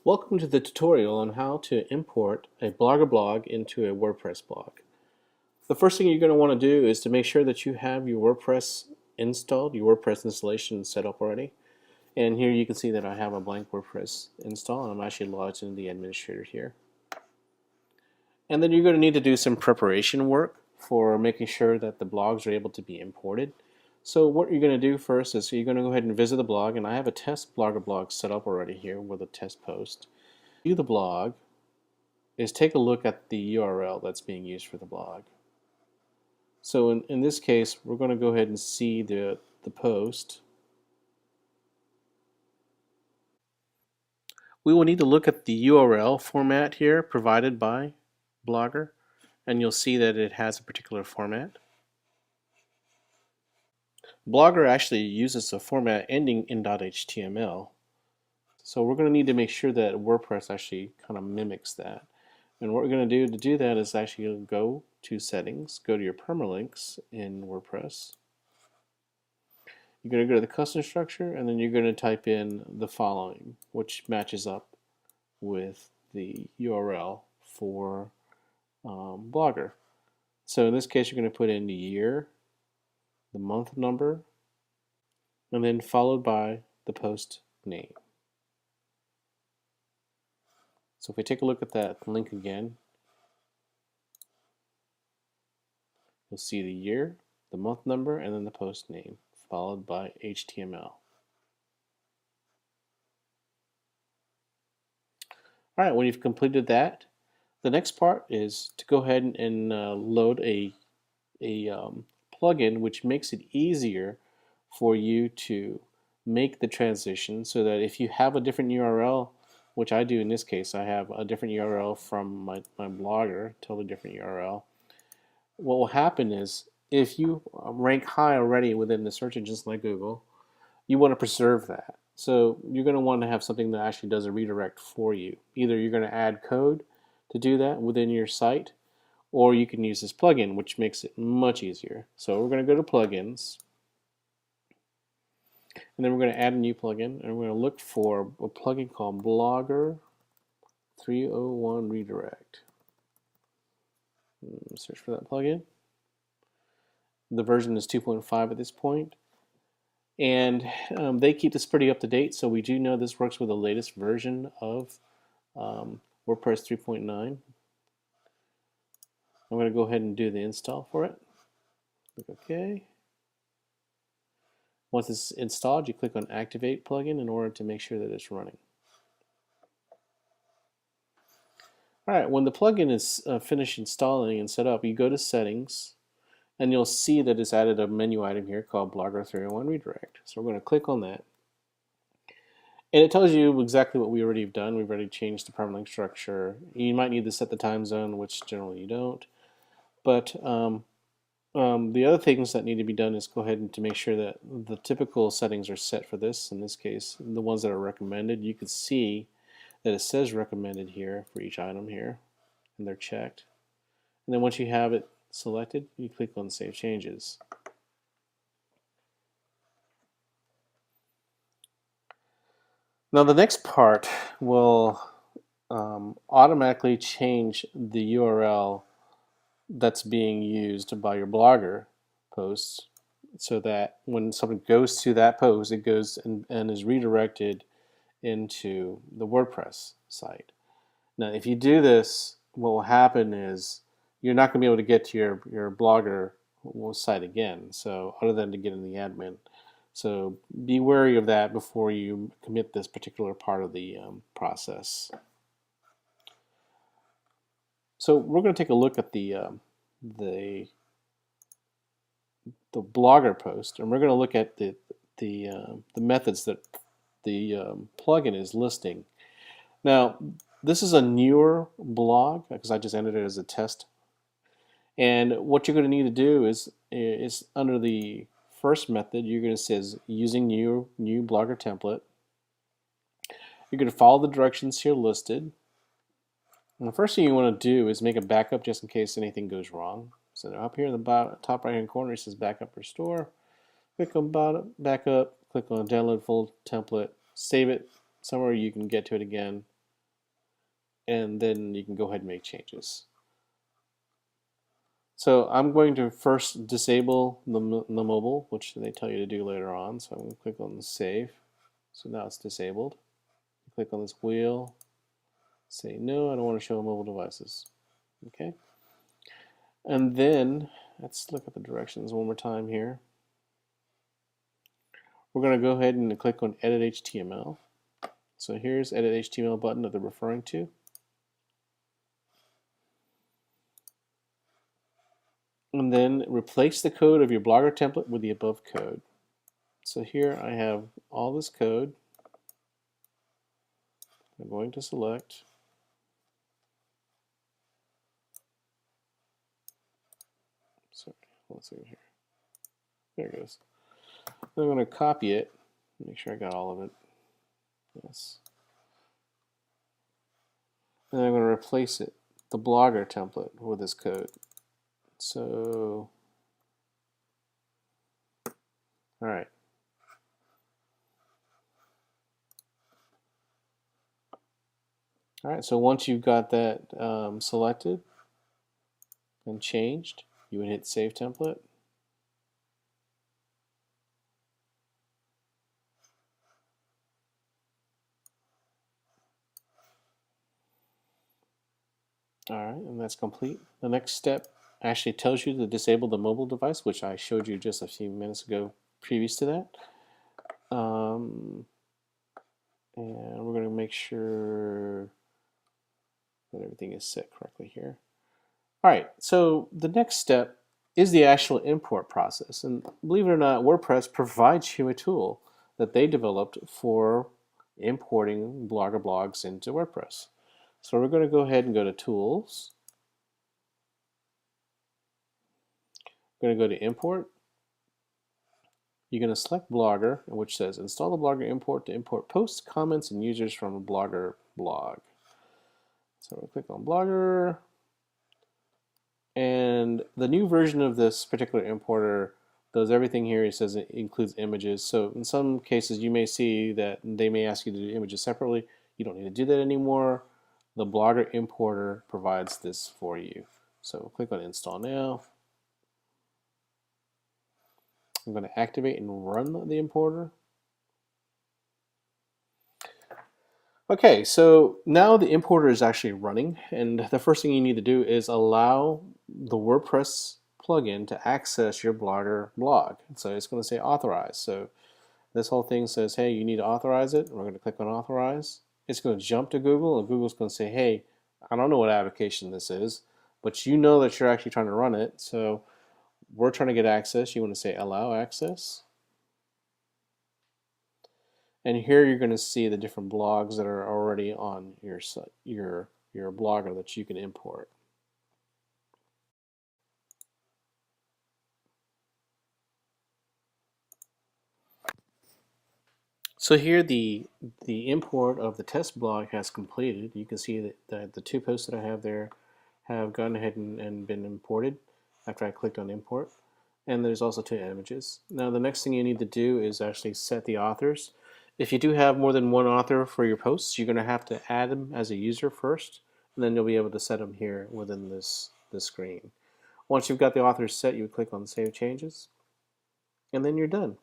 Welcome to the tutorial on how to import a Blogger blog into a WordPress blog. The first thing you're going to want to do is to make sure that you have your WordPress installed, your WordPress installation set up already. And here you can see that I have a blank WordPress install, and I'm actually logged into the administrator here. And then you're going to need to do some preparation work for making sure that the blogs are able to be imported. So what you're going to do first is you're going to go ahead and visit the blog, and I have a test Blogger blog set up already here with a test post. View the blog is take a look at the URL that's being used for the blog. So in this case, we're going to go ahead and see the post. We will need to look at the URL format here provided by Blogger, and you'll see that it has a particular format. Blogger actually uses a format ending in .html. So we're going to need to make sure that WordPress actually kind of mimics that. And what we're going to do that is actually go to settings, go to your permalinks in WordPress. You're going to go to the custom structure, and then you're going to type in the following, which matches up with the URL for Blogger. So in this case, you're going to put in the year, the month number, and then followed by the post name. So if we take a look at that link again, you'll see the year, the month number, and then the post name, followed by HTML. All right, when you've completed that, the next part is to go ahead and load a plugin which makes it easier for you to make the transition, so that if you have a different URL, which I do in this case, I have a different URL from my Blogger, totally different URL. What will happen is if you rank high already within the search engines like Google, you want to preserve that. So you're going to want to have something that actually does a redirect for you. Either you're going to add code to do that within your site, or you can use this plugin, which makes it much easier. So we're going to go to plugins, and then we're going to add a new plugin, and we're going to look for a plugin called Blogger 301 Redirect. Search for that plugin. The version is 2.5 at this point, and they keep this pretty up to date, so we do know this works with the latest version of WordPress 3.9. I'm going to go ahead and do the install for it. Click OK. Once it's installed, you click on Activate Plugin in order to make sure that it's running. Alright, when the plugin is finished installing and set up, you go to Settings, and you'll see that it's added a menu item here called Blogger 301 Redirect. So we're going to click on that. And it tells you exactly what we already have done. We've already changed the permalink structure. You might need to set the time zone, which generally you don't. But the other things that need to be done is go ahead and to make sure that the typical settings are set for this. In this case, the ones that are recommended, you can see that it says recommended here for each item here, and they're checked. And then once you have it selected, you click on Save Changes. Now the next part will automatically change the URL that's being used by your Blogger posts, so that when someone goes to that post, it goes and is redirected into the WordPress site. Now if you do this, what will happen is you're not going to be able to get to your Blogger site again, so other than to get in the admin. So be wary of that before you commit this particular part of the process. So we're going to take a look at the Blogger post, and we're going to look at the methods that the plugin is listing. Now, this is a newer blog because I just entered it as a test. And what you're going to need to do is under the first method, you're going to say using new Blogger template. You're going to follow the directions here listed. And the first thing you want to do is make a backup just in case anything goes wrong. So up here in the top right hand corner it says Backup Restore. Click on Backup, click on Download Full Template, save it somewhere you can get to it again, and then you can go ahead and make changes. So I'm going to first disable the mobile, which they tell you to do later on. So I'm going to click on save. So now it's disabled. Click on this wheel. Say no, I don't want to show mobile devices. Okay. And then let's look at the directions one more time here. We're going to go ahead and click on Edit HTML. So here's Edit HTML button that they're referring to. And then replace the code of your Blogger template with the above code. So here I have all this code. I'm going to select. Sorry, let's see here. There it goes. I'm going to copy it. Make sure I got all of it. Yes. And I'm going to replace it, the Blogger template, with this code. So, all right. All right, so once you've got that selected and changed, you would hit Save Template. All right, and that's complete. The next step actually tells you to disable the mobile device, which I showed you just a few minutes ago previous to that. And we're going to make sure that everything is set correctly here. All right, so the next step is the actual import process. And believe it or not, WordPress provides you a tool that they developed for importing Blogger blogs into WordPress. So we're going to go ahead and go to Tools. We're going to go to Import. You're going to select Blogger, which says Install the Blogger import to import posts, comments, and users from a Blogger blog. So we'll click on Blogger. And the new version of this particular importer does everything here. It says it includes images. So in some cases, you may see that they may ask you to do images separately. You don't need to do that anymore. The Blogger importer provides this for you. So click on Install Now. I'm going to activate and run the importer. Okay, so now the importer is actually running, and the first thing you need to do is allow the WordPress plugin to access your Blogger blog. So it's going to say authorize. So this whole thing says, hey, you need to authorize it. We're going to click on authorize. It's going to jump to Google, and Google's going to say, hey, I don't know what application this is, but you know that you're actually trying to run it. So we're trying to get access. You want to say allow access. And here you're going to see the different blogs that are already on your site, your Blogger that you can import. So here the import of the test blog has completed. You can see that the two posts that I have there have gone ahead and been imported after I clicked on import. And there's also two images. Now the next thing you need to do is actually set the authors. If you do have more than one author for your posts, you're going to have to add them as a user first, and then you'll be able to set them here within this screen. Once you've got the authors set, you would click on Save Changes, and then you're done.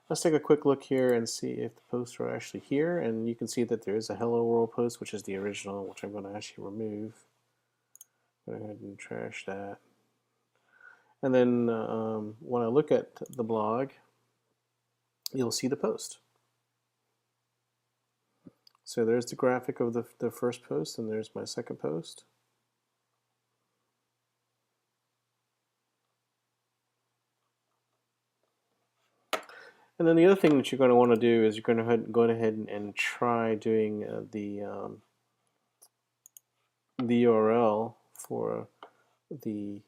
Let's take a quick look here and see if the posts are actually here, and you can see that there is a Hello World post, which is the original, which I'm going to actually remove. Go ahead and trash that. And then when I look at the blog, you'll see the post. So there's the graphic of the first post, and there's my second post. And then the other thing that you're going to want to do is you're going to go ahead and try doing the URL for the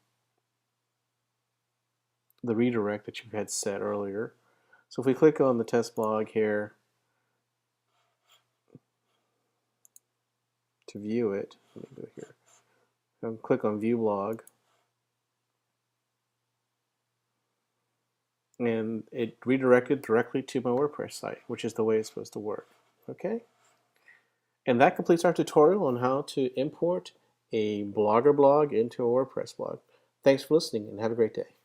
redirect that you had set earlier. So if we click on the test blog here to view it, let me go here. I'll click on View Blog, and it redirected directly to my WordPress site, which is the way it's supposed to work. Okay. And that completes our tutorial on how to import a Blogger blog into a WordPress blog. Thanks for listening and have a great day.